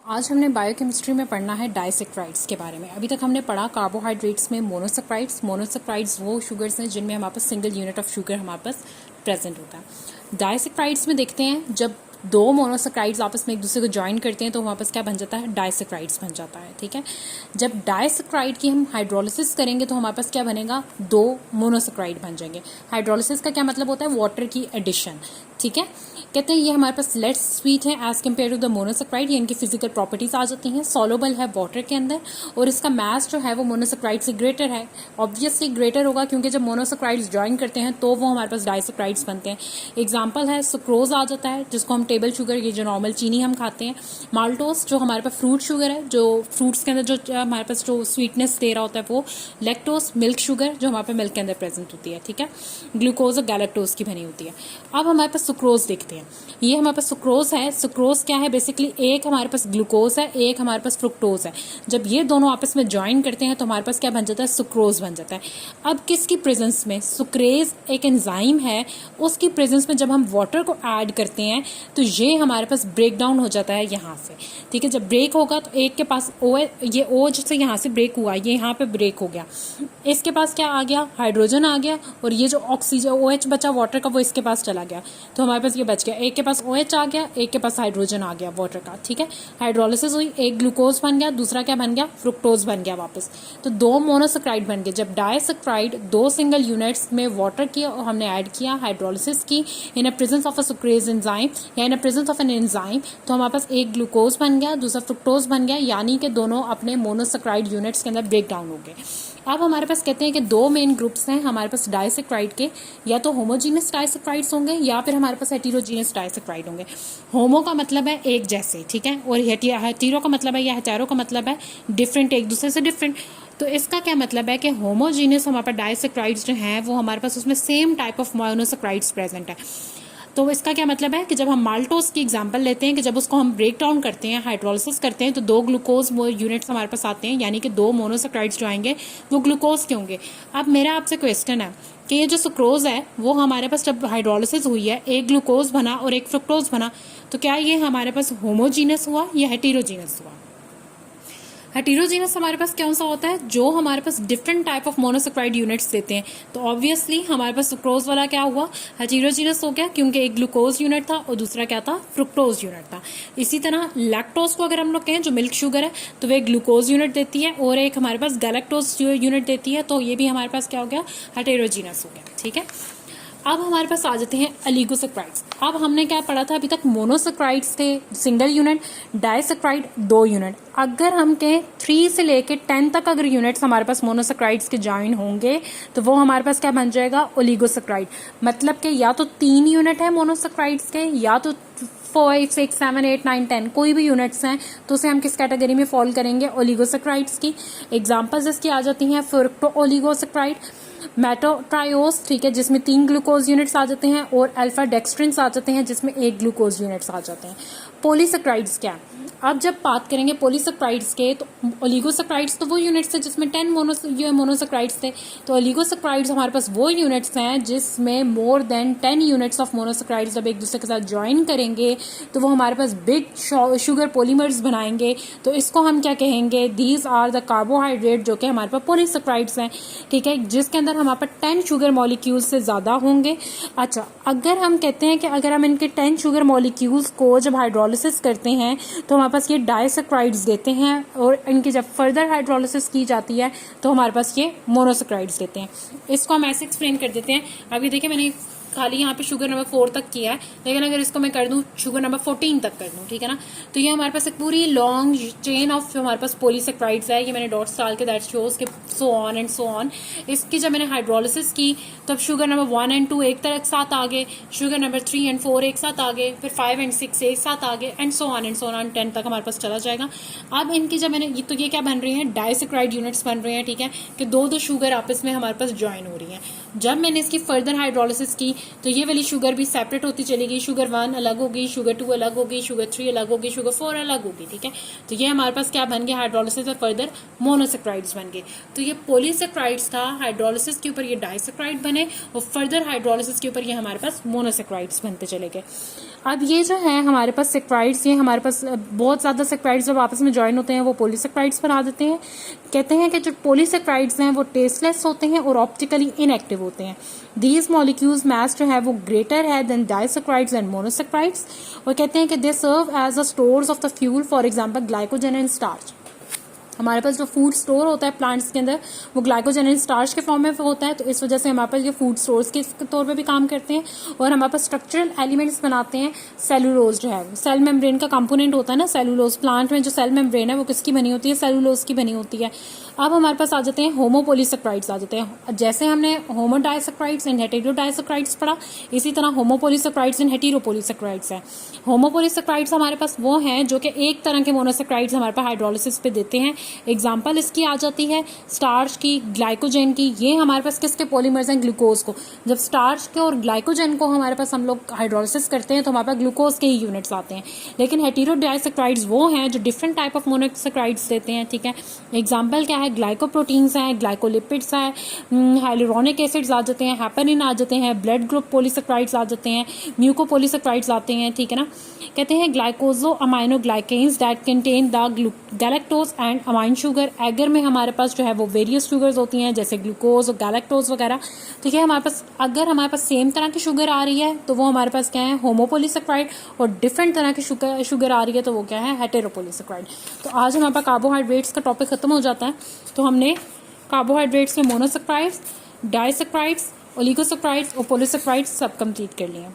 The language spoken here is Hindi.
आज हमने बायोकेमिस्ट्री में पढ़ना है डाइसेक्राइड्स के बारे में। अभी तक हमने पढ़ा कार्बोहाइड्रेट्स में मोनोसेक्राइड्स। मोनोसेक्राइड्स वो शुगर्स हैं जिनमें हमारे पास सिंगल यूनिट ऑफ शुगर हमारे पास प्रेजेंट होता है। डाइसेक्राइड्स में देखते हैं जब दो मोनोसेक्राइड्स आपस में एक दूसरे को ज्वाइन करते हैं तो हमारे पास क्या बन जाता है, डाइसेक्राइड्स बन जाता है। ठीक है, जब डाइसेक्राइड की हम हाइड्रोलिसिस करेंगे तो हमारे पास क्या बनेगा, दो मोनोसेक्राइड बन जाएंगे। हाइड्रोलिसिस का क्या मतलब होता है, वाटर की एडिशन। ठीक है, कहते हैं ये हमारे पास लेस स्वीट है as compare to the monosaccharide. ये इनकी फिजिकल प्रॉपर्टीज आ जाती हैं, सॉल्युबल है वाटर के अंदर और इसका मास जो है वो मोनोसेक्राइड से ग्रेटर है। ऑब्वियसली ग्रेटर होगा क्योंकि जब मोनोसेक्राइड्स ज्वाइन करते हैं तो वो हमारे पास डाइसेक्राइड्स बनते हैं। एग्जाम्पल है सुक्रोज आ जाता है जिसको हम टेबल शुगर, ये जो नॉर्मल चीनी हम खाते हैं। माल्टोस जो हमारे पास फ्रूट शुगर है, जो फ्रूट्स के अंदर जो हमारे पास जो स्वीटनेस दे रहा होता है वो। लैक्टोस मिल्क शुगर जो हमारे पास मिल्क के अंदर प्रेजेंट होती है। ठीक है, ग्लूकोज और गैलेक्टोज की बनी होती है। अब हमारे पास सुक्रोज देखते हैं, ये हमारे पास सुक्रोज है। सुक्रोज क्या है, बेसिकली एक हमारे पास ग्लूकोज है, एक हमारे पास फ्रुक्टोज है। जब ये दोनों आपस में ज्वाइन करते हैं तो हमारे पास क्या बन जाता है, सुक्रोज बन जाता है। अब किसकी प्रेजेंस में, सुक्रेज एक एंजाइम है, उसकी प्रेजेंस में जब हम वाटर को ऐड करते हैं तो ये हमारे पास ब्रेक डाउन हो जाता है यहाँ से। ठीक है, जब ब्रेक होगा तो एक के पास ओ, ये ओ जैसे यहाँ से ब्रेक हुआ, ये यहाँ पे ब्रेक हो गया, इसके पास क्या आ गया, हाइड्रोजन आ गया और ये जो ऑक्सीजन OH बचा वाटर का वो इसके पास चला गया तो हमारे पास ये बच गया। एक के पास OH आ गया, एक के पास हाइड्रोजन आ गया वाटर का। ठीक है, हाइड्रोलिसिस हुई, एक ग्लूकोज बन गया, दूसरा क्या बन गया, फ्रुक्टोज बन गया वापस। तो दो मोनोसेक्राइड बन गए। जब डाइसेक्राइड दो सिंगल यूनिट्स में वाटर किया और हमने ऐड किया, हाइड्रोलिसिस की in a presence of a sucrase enzyme या in a presence of an enzyme, तो हमारे पास एक ग्लूकोज बन गया, दूसरा फ्रुक्टोज बन गया, यानी कि दोनों अपने मोनोसेक्राइड यूनिट्स के अंदर ब्रेक डाउन हो गए। अब हमारे पास कहते हैं कि दो मेन ग्रुप्स हैं हमारे पास डाइसेक्राइड के, या तो होमोजीनियस डाइसेक्राइड्स होंगे या फिर हमारे पास हेटेरोजीनियस डाइसेक्राइड होंगे। होमो का मतलब है एक जैसे, ठीक है, और हेटेरो का मतलब है या हेटेरो का मतलब है डिफरेंट, एक दूसरे से डिफरेंट। तो इसका क्या मतलब है कि होमोजीनियस हमारे पास डाइसेक्राइड्स जो हैं वो हमारे पास उसमें same type of monosaccharides present है। तो इसका क्या मतलब है कि जब हम माल्टोस की एग्जांपल लेते हैं कि जब उसको हम ब्रेक डाउन करते हैं, हाइड्रोलिसिस करते हैं, तो दो ग्लूकोज यूनिट्स हमारे पास आते हैं, यानी कि दो मोनोसेक्राइड्स जो आएंगे वो ग्लूकोज के होंगे। अब मेरा आपसे क्वेश्चन है कि ये जो सुक्रोज है वो हमारे पास जब हाइड्रोलिसिस हुई है, एक ग्लूकोज बना और एक फ्रुक्टोज बना, तो क्या ये हमारे पास होमोजीनस हुआ या हेटेरोजीनस हुआ? हेटेरोजीनस हमारे पास कौन सा होता है, जो हमारे पास different type of monosaccharide units देते हैं। तो ऑब्वियसली हमारे पास सुक्रोज वाला क्या हुआ, हेटेरोजीनस हो गया क्योंकि एक ग्लूकोज यूनिट था और दूसरा क्या था, फ्रुक्टोज यूनिट था। इसी तरह लैक्टोज को अगर हम लोग कहें जो मिल्क शुगर है तो वे ग्लूकोज यूनिट देती है और एक हमारे पास गैलेक्टोज यूनिट देती है, तो ये भी हमारे पास क्या हो गया, हेटेरोजीनस हो गया। ठीक है, अब हमारे पास आ जाते हैं ओलिगोसेक्राइड्स। अब हमने क्या पढ़ा था अभी तक, मोनोसेक्राइड्स थे सिंगल यूनिट, डाइसेक्राइड दो यूनिट। अगर हम कहें 3 से लेके 10 तक अगर यूनिट्स हमारे पास मोनोसेक्राइड्स के ज्वाइन होंगे तो वो हमारे पास क्या बन जाएगा, ओलिगोसेक्राइड। मतलब कि या तो 3 यूनिट है मोनोसेक्राइड्स के, या तो 4, 6, 7, 8, 9, 10 कोई भी यूनिट्स हैं तो उसे हम किस कैटेगरी में फॉल करेंगे, ओलिगोसेक्राइड्स की। एग्जांपल्स इसकी आ जाती हैं फ्रुक्टो ओलिगोसेक्राइड, मेटोट्रायोस, ठीक है, जिसमें 3 ग्लूकोज यूनिट्स आ जाते हैं, और अल्फा डेक्सट्रिन्स आ जाते हैं जिसमें 1 ग्लूकोज यूनिट्स आ जाते हैं। पॉलीसेक्राइड्स क्या, अब जब बात करेंगे पॉलीसेक्राइड्स के, तो ओलिगोसेक्राइड्स तो वो यूनिट्स है जिसमें 10 मोनोसेक्राइड्स थे, तो ओलिगोसेक्राइड्स हमारे पास वो यूनिट्स हैं जिसमें more than 10 units of monosaccharides जब एक दूसरे के साथ ज्वाइन करेंगे तो वो हमारे पास बिग शुगर पॉलीमर्स बनाएंगे। तो इसको हम क्या कहेंगे, दीज आर द कार्बोहाइड्रेट, जो कि हमारे पास पॉलीसेक्राइड्स हैं। ठीक है, जिसके अंदर हमारे पास 10 शुगर मॉलिक्यूल्स से ज़्यादा होंगे। अच्छा, अगर हम कहते हैं कि अगर हम इनके 10 शुगर मॉलिक्यूल्स को जब हाइड्रोलिसिस करते हैं तो हमारे पास ये डाइसेक्राइड्स देते हैं, और इनकी जब फर्दर हाइड्रोलिसिस की जाती है तो हमारे पास ये मोनोसेक्राइड्स देते हैं। इसको हम ऐसे एक्सप्लेन कर देते हैं। अभी देखिए मैंने खाली यहाँ पे शुगर नंबर 4 तक किया है, लेकिन अगर इसको मैं कर दूं शुगर नंबर 14 तक कर दूं, ठीक है ना, तो ये हमारे पास एक पूरी लॉन्ग चेन ऑफ हमारे पास पॉलीसेक्राइड्स है। ये मैंने डॉट्स डाल के दैट शोज के so on and so on. इसकी जब मैंने हाइड्रोलिसिस की तब शुगर नंबर 1 और 2 एक तरह साथ आ गए, शुगर नंबर 3 और 4 एक साथ आ गए, फिर 5 और 6 एक साथ आ गए, एंड सो ऑन 10 तक हमारे पास चला जाएगा। अब इनकी जब मैंने तो ये क्या बन रही है, डाइसेक्राइड यूनिट्स बन रही हैं। ठीक है, कि दो शुगर आपस में हमारे पास ज्वाइन हो रही हैं। जब मैंने इसकी फर्दर हाइड्रोलिसिस की तो ये वाली शुगर भी सेपरेट होती चली गई, शुगर 1 अलग हो गई, शुगर 2 अलग हो गई, शुगर 3 अलग हो गई, शुगर 4 अलग हो गई, ठीक है। तो ये हमारे पास क्या बन गया, हाइड्रोलिसिस और फर्दर मोनोसेक्राइड्स बन गए। तो ये पॉलीसेक्राइड्स था, हाइड्रोलिसिस के ऊपर ये डाइसेक्राइड बने और फर्दर हाइड्रोलिसिस के ऊपर ये हमारे पास मोनोसेक्राइड्स बनते चले गए। अब ये जो है हमारे पास सेक्राइड्स, ये हमारे पास बहुत ज़्यादा सेक्राइड्स जब आपस में ज्वाइन होते हैं वो पॉलीसेक्राइड्स बना देते हैं। कहते हैं कि जो पॉलीसेक्राइड्स हैं वो टेस्टलेस होते हैं और ऑप्टिकली इनएक्टिव होते हैं। दीज मॉलिक्यूल्स मास जो है वो ग्रेटर है देन डाइसेक्राइड्स एंड मोनोसेक्राइड्स। और कहते हैं कि they serve as a stores of the fuel, for example glycogen and starch. हमारे पास जो फूड स्टोर होता है प्लांट्स के अंदर वो ग्लाइकोजन एंड स्टार्च के फॉर्म में होता है, तो इस वजह से हमारे पास ये फूड स्टोर्स के तौर पे भी काम करते हैं। और हमारे पास स्ट्रक्चरल एलिमेंट्स बनाते हैं। सेलुलोज जो है सेल मेम्ब्रेन का कंपोनेंट होता है ना, सेलुलोज प्लांट में जो सेल मेम्ब्रेन है वो किसकी बनी होती है, सेलुलोज की बनी होती है। अब हमारे पास आ जाते हैं होमोपोलीसेक्राइड्स आ जाते हैं। जैसे हमने होमोडाइसेक्राइड्स एंड हेटेरोडाइसेक्राइड्स पढ़ा, इसी तरह होमोपोलीसेक्राइड्स एंड हेटेरोपोलीसेक्राइड्स है। होमोपोलीसेक्राइड्स हमारे पास वो हैं जो कि एक तरह के मोनोसेक्राइड्स हमारे पास हाइड्रोलिसिस पे देते हैं। एग्जाम्पल इसकी आ जाती है स्टार्च की, ग्लाइकोजन की। ये हमारे पास किसके पॉलीमर्स हैं, ग्लूकोज को। जब स्टार्च के और ग्लाइकोजन को हमारे पास हम लोग हाइड्रोलिसिस करते हैं तो हमारे पास ग्लूकोज के ही यूनिट्स आते हैं। लेकिन हेटेरोडाइसेक्राइड्स वो हैं जो डिफरेंट टाइप ऑफ मोनोसेक्राइड्स देते हैं, ठीक है। एग्जाम्पल क्या है, ग्लाइकोप्रोटीन्स हैं, ग्लाइकोलिपिड्स हैं, हाइलुरोनिक एसिड्स आ जाते हैं, हेपेरिन आ जाते हैं, ब्लड ग्रुप पॉलीसेक्राइड्स आ जाते हैं, म्यूकोपॉलीसेक्राइड्स आते हैं, ठीक है ना। कहते हैं glycosaminoglycans that contain the galactose and amine sugar. Agar में हमारे पास जो है वो वेरियस शुगर्स होती हैं जैसे ग्लूकोज और गैलेक्टोज वगैरह, ठीक है। हमारे पास अगर हमारे पास सेम तरह की शुगर आ रही है तो वो हमारे पास क्या है, होमोपोलीसेक्राइड, और डिफरेंट तरह की शुगर आ रही है तो वो क्या है, हेटेरोपोलीसेक्राइड। तो आज हमारे पास कार्बोहाइड्रेट्स का टॉपिक खत्म हो जाता है। तो हमने कार्बोहाइड्रेट्स में मोनोसेक्राइड्स, डाइसेक्राइड्स, ओलिगोसेक्राइड्स और पॉलीसेक्राइड्स सब कंप्लीट कर लिए।